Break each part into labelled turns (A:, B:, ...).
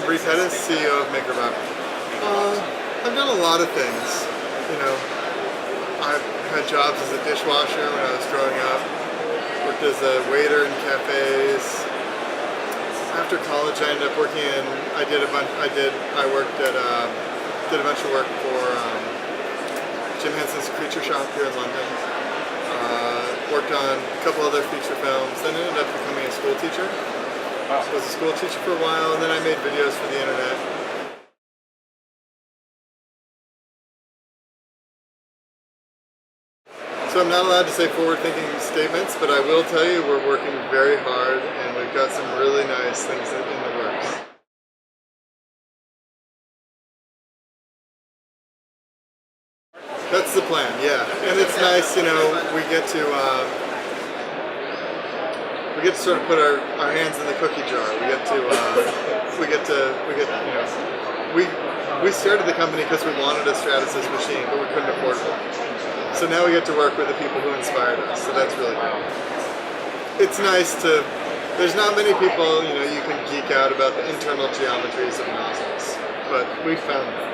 A: Bre Pettis, CEO of MakerBot. I've done a lot of things. You know, I've had jobs as a dishwasher when I was growing up. Worked as a waiter in cafes. After college, I ended up working in. Did a bunch of work for Jim Henson's Creature Shop here in London. Worked on a couple other feature films. Then ended up becoming a school teacher. Was a school teacher for a while, and then I made videos for the internet. So I'm not allowed to say forward-thinking statements, but I will tell you we're working very hard, and we've got some really nice things in the works. That's the plan, yeah. And it's nice, you know, we get to sort of put our hands in the cookie jar. We started the company because we wanted a Stratasys machine, but we couldn't afford one. So now we get to work with the people who inspired us, so that's really good. It's nice to, there's not many people, you know, you can geek out about the internal geometries of nozzles, but we found them.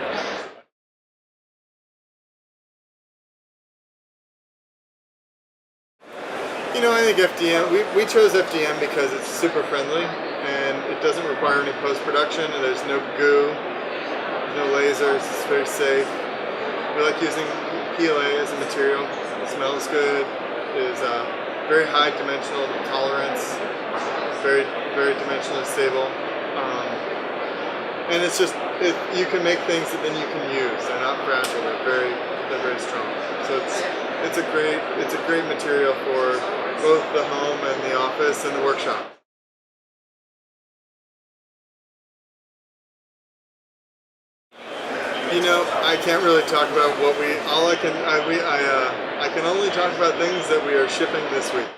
A: You know, I think FDM, we chose FDM because it's super friendly and it doesn't require any post-production, and there's no goo, no lasers, it's very safe. We like using PLA as a material. It smells good, it is very high dimensional tolerance, very dimensionally stable. And it's just, you can make things that then you can use. They're not fragile, they're very strong. So it's a great material for both the home and the office and the workshop. You know, I can't really talk about what I can only talk about things that we are shipping this week.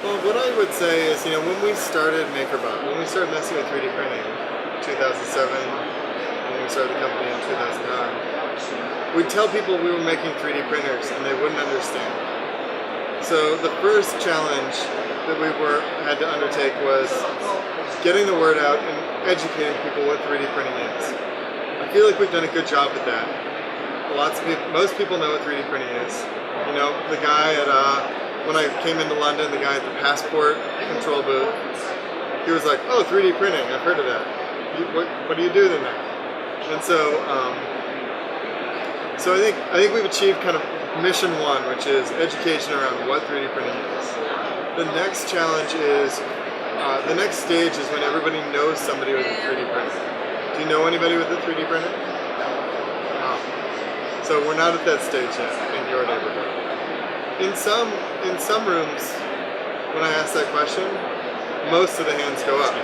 A: Well, what I would say is, you know, when we started MakerBot, when we started messing with 3D printing in 2007, and when we started the company in 2009, we'd tell people we were making 3D printers and they wouldn't understand. So the first challenge that we had to undertake was getting the word out and educating people what 3D printing is. I feel like we've done a good job with that. Most people know what 3D printing is. You know, the guy at, when I came into London, the guy at the passport control booth, he was like, oh, 3D printing, I've heard of that. What do you do then? And so, so I think we've achieved kind of mission one, which is education around what 3D printing is. The next challenge is, the next stage is when everybody knows somebody with a 3D printer. Do you know anybody with a 3D printer? So we're not at that stage yet in your neighborhood. In some rooms, when I ask that question, most of the hands go up.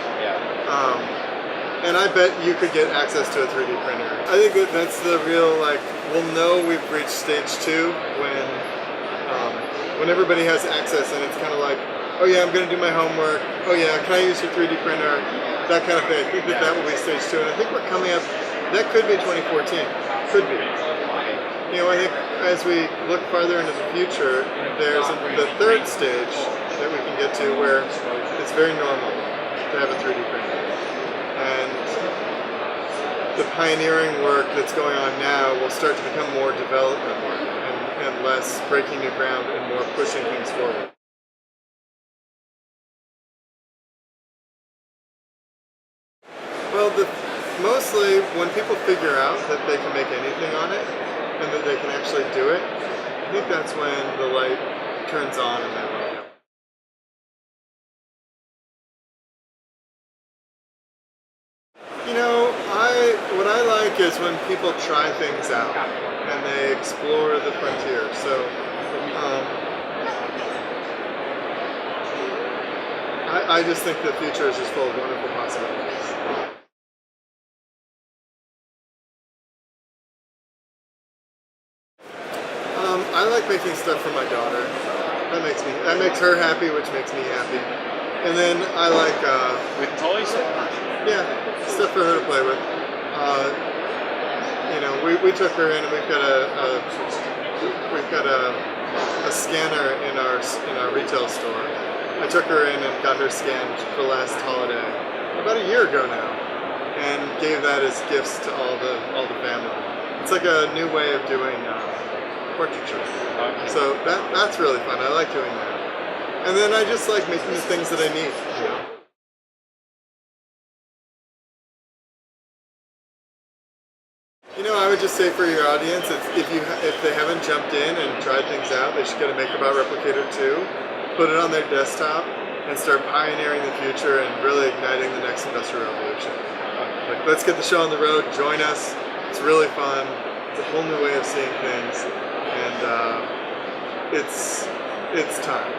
A: And I bet you could get access to a 3D printer. I think that's the real, like, we'll know we've reached stage 2 when everybody has access, and it's kind of like, oh yeah, I'm going to do my homework. Oh yeah, can I use your 3D printer? That kind of thing. I think that will be stage 2, and I think we're coming up. That could be 2014. Could be. You know, I think as we look farther into the future, there's the third stage that we can get to where it's very normal to have a 3D printer. And the pioneering work that's going on now will start to become more development work and less breaking new ground and more pushing things forward. Well, mostly when people figure out that they can make anything on it and that they can actually do it, I think that's when the light turns on in that way. You know, what I like is when people try things out and they explore the frontier. So, I just think the future is just full of wonderful possibilities. I like making stuff for my daughter. That makes her happy, which makes me happy. And then I like
B: with toys.
A: Yeah, stuff for her to play with. You know, we took her in, and we've got a scanner in our retail store, I took her in and got her scanned for last holiday, about a year ago now, and gave that as gifts to all the family. It's like a new way of doing portraiture.
B: Okay.
A: So that's really fun. I like doing that. And then I just like making the things that I need. You know? You know, I would just say for your audience, if they haven't jumped in and tried things out, they should get a MakerBot Replicator 2, put it on their desktop, and start pioneering the future and really igniting the next industrial revolution. Like, let's get the show on the road. Join us. It's really fun. It's a whole new way of seeing things, and it's time.